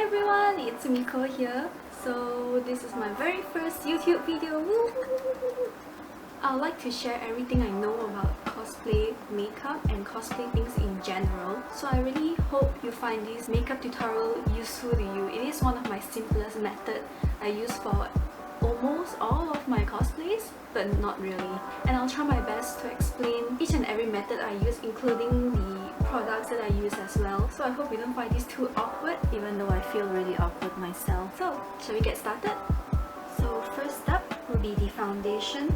everyone, it's Miko here. So this is my very first YouTube video. I would like to share everything I know about cosplay, makeup and cosplay things in general. So I really hope you find this makeup tutorial useful to you. It is one of my simplest methods I use for almost all of my cosplays, but not really. And I'll try my best to explain each and every method I use, including the products that I use as well. So I hope you don't find this too awkward, even though I feel really awkward myself. So, shall we get started? So first up will be the foundation.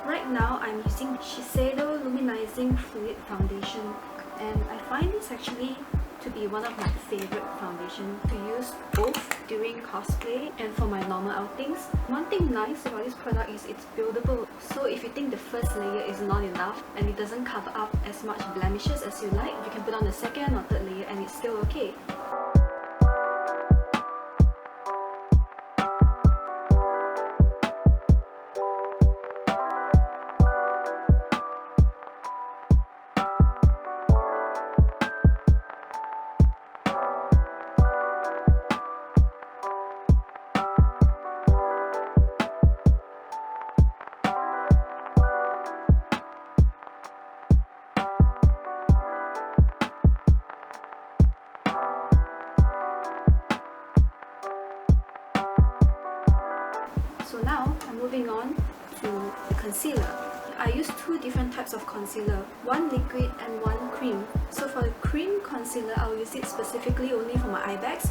Right now I'm using Shiseido Luminizing Fluid Foundation, and I find this actually to be one of my favorite foundation to use both during cosplay and for my normal outings. One thing nice about this product is it's buildable, so if you think the first layer is not enough and it doesn't cover up as much blemishes as you like, you can put on the second or third layer and it's still okay. So now I'm moving on to the concealer. I use two different types of concealer, one liquid and one cream. So for the cream concealer, I'll use it specifically only for my eye bags,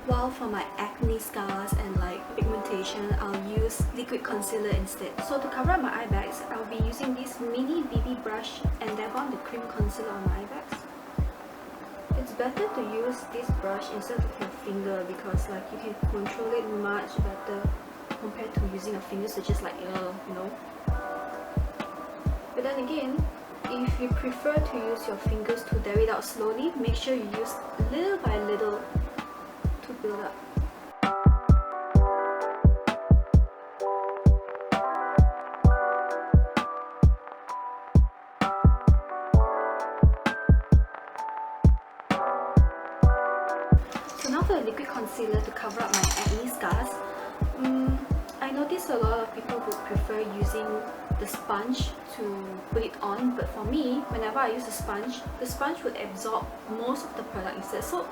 while for my acne scars and like pigmentation, I'll use liquid concealer instead. So to cover up my eye bags, I'll be using this mini BB brush and dab on the cream concealer on my eye bags. It's better to use this brush instead of your finger because like you can control it much better compared to using your fingers to just like, you know. But then again, if you prefer to use your fingers to dab it out slowly, make sure you use little by little to build up. So now for the liquid concealer to cover up my acne scars, I notice a lot of people would prefer using the sponge to put it on, but for me, whenever I use the sponge would absorb most of the product instead, so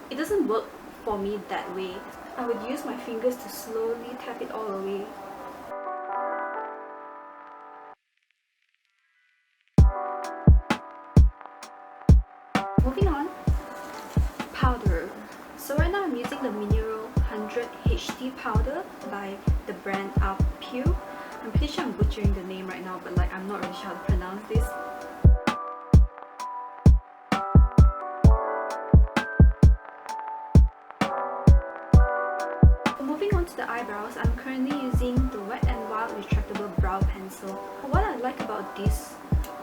it doesn't work for me that way. I would use my fingers to slowly tap it all away. Moving on, powder. So right now I'm using the Mineral 100 HD powder by the brand Pew. I'm pretty sure I'm butchering the name right now, but like I'm not really sure how to pronounce this. Moving on to the eyebrows, I'm currently using the Wet n Wild retractable brow pencil. What I like about this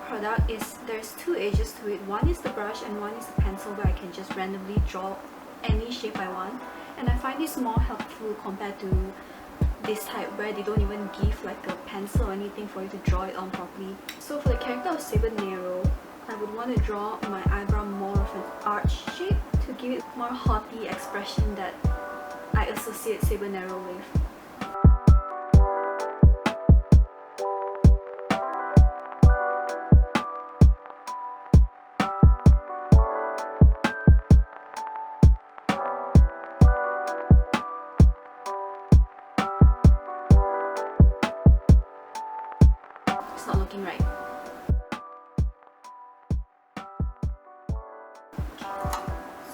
product is there's two edges to it. One is the brush and one is the pencil where I can just randomly draw any shape I want, and I find this more helpful compared to this type where they don't even give like a pencil or anything for you to draw it on properly. So for the character of Saber Nero, I would want to draw my eyebrow more of an arch shape to give it more haughty expression that I associate Saber Nero with. It's not looking right.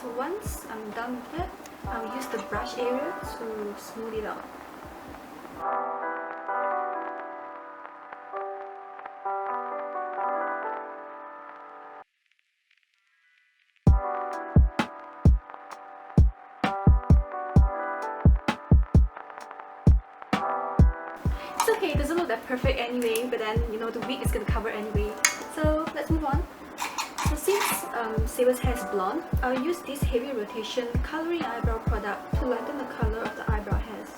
So once I'm done with it, I'll use the brush area to smooth it out. It's okay, it doesn't look that perfect anyway, but then you know the wig is gonna cover anyway. So let's move on. So since Saber's hair is blonde, I'll use this heavy rotation coloring eyebrow product to lighten the color of the eyebrow hairs.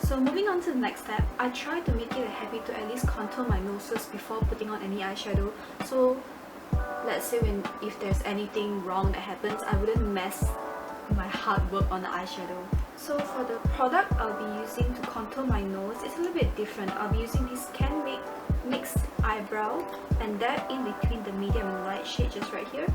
So moving on to the next step, I try to make it a habit to at least contour my noses before putting on any eyeshadow. So let's say if there's anything wrong that happens, I wouldn't mess my hard work on the eyeshadow. So for the product I'll be using to contour my nose, it's a little bit different. I'll be using this Can Make Mixed Eyebrow, and that in between the medium and light shade just right here.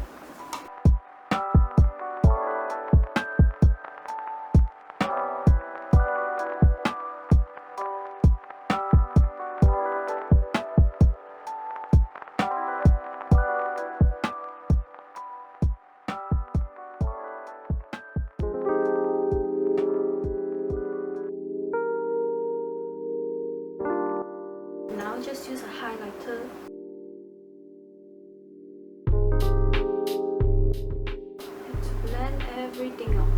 Now just use a highlighter to blend everything out.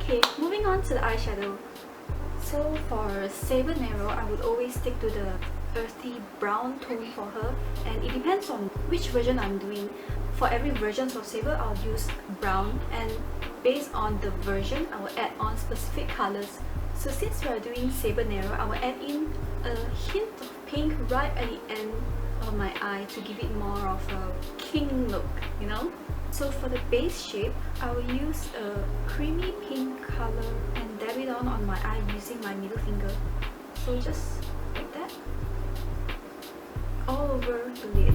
Okay, moving on to the eyeshadow. So for Saber Nero, I would always stick to the earthy brown tone for her, and it depends on which version I'm doing. For every version of Saber, I'll use brown, and based on the version, I will add on specific colors. So since we are doing Saber Nero, I will add in a hint of pink right at the end of my eye to give it more of a king look, you know? So for the base shape, I will use a creamy pink color and dab it on my eye using my middle finger. So just like that, all over the lid.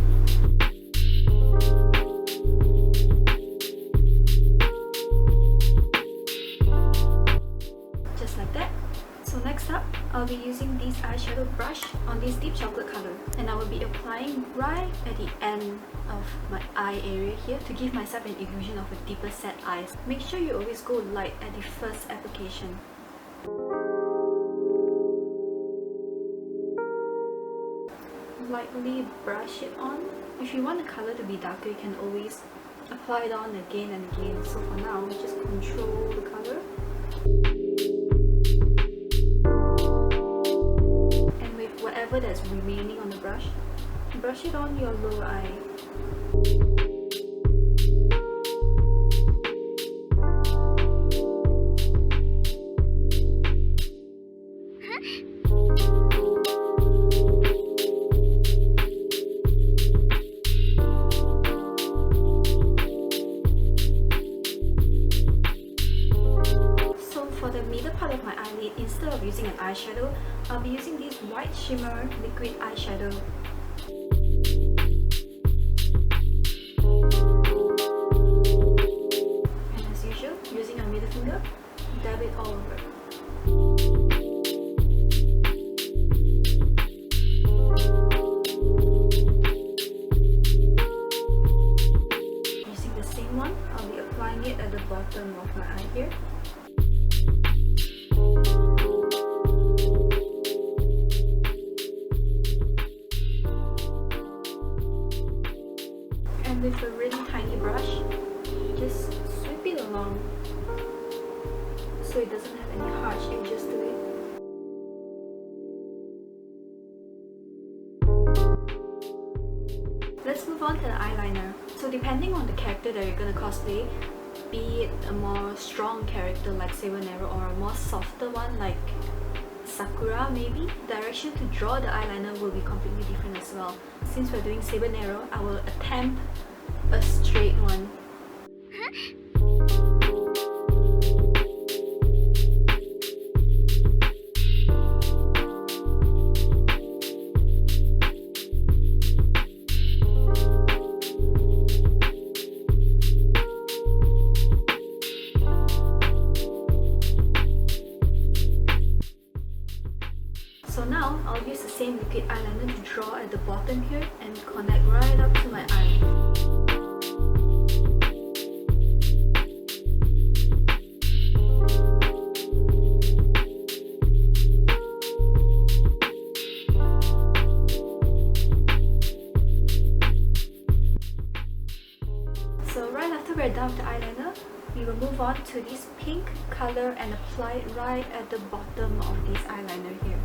Just like that. So next up, I'll be using this eyeshadow brush on this deep chocolate color, and I will be applying right at the end of my eye area here to give myself an illusion of a deeper set eyes. Make sure you always go light at the first application. Lightly brush it on. If you want the color to be darker, you can always apply it on again and again. So for now, just control the color. And with whatever that's remaining on the brush, brush it on your lower eye. Part of my eyelid, instead of using an eyeshadow, I'll be using this white shimmer liquid eyeshadow. And as usual, using a middle finger, dab it all over. Using the same one, I'll be applying it at the bottom of my eye here. And with a really tiny brush, just sweep it along so it doesn't have any harsh edges to it. Let's move on to the eyeliner. So depending on the character that you're gonna cosplay, be it a more strong character like Saber Nero or a more softer one like Sakura maybe, the direction to draw the eyeliner will be completely different as well. Since we're doing Saber Nero, I will attempt a straight one. So now I'll use the same liquid eyeliner to draw at the bottom here and connect right up to my eye. So right after we're done with the eyeliner, we will move on to this pink color and apply it right at the bottom of this eyeliner here.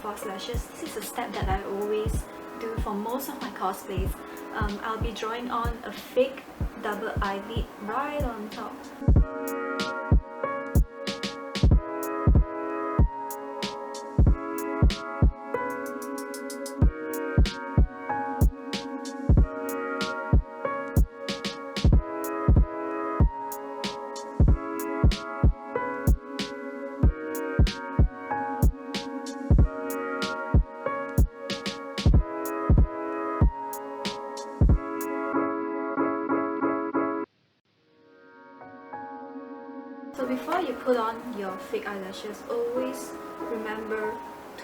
false lashes. This is a step that I always do for most of my cosplays. I'll be drawing on a fake double eyelid right on top. So before you put on your fake eyelashes, always remember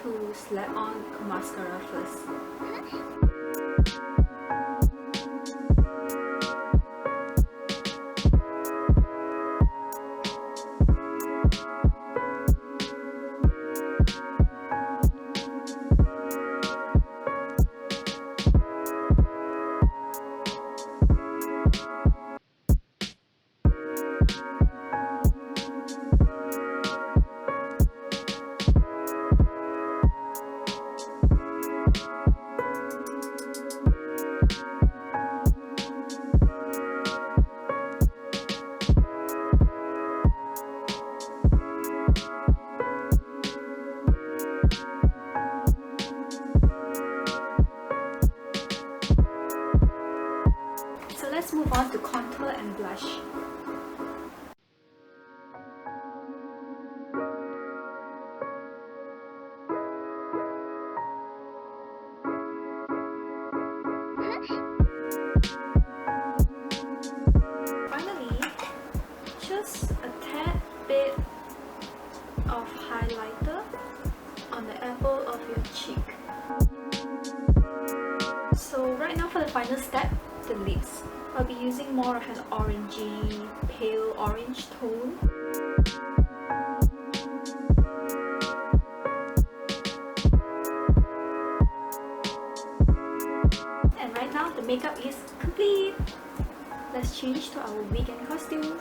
to slap on mascara first. So let's move on to contour and blush. Finally, just a tad bit of highlighter on the apple of your cheek. So right now for the final step, the lips. I'll be using more of an orangey, pale orange tone. And right now the makeup is complete. Let's change to our weekend costume.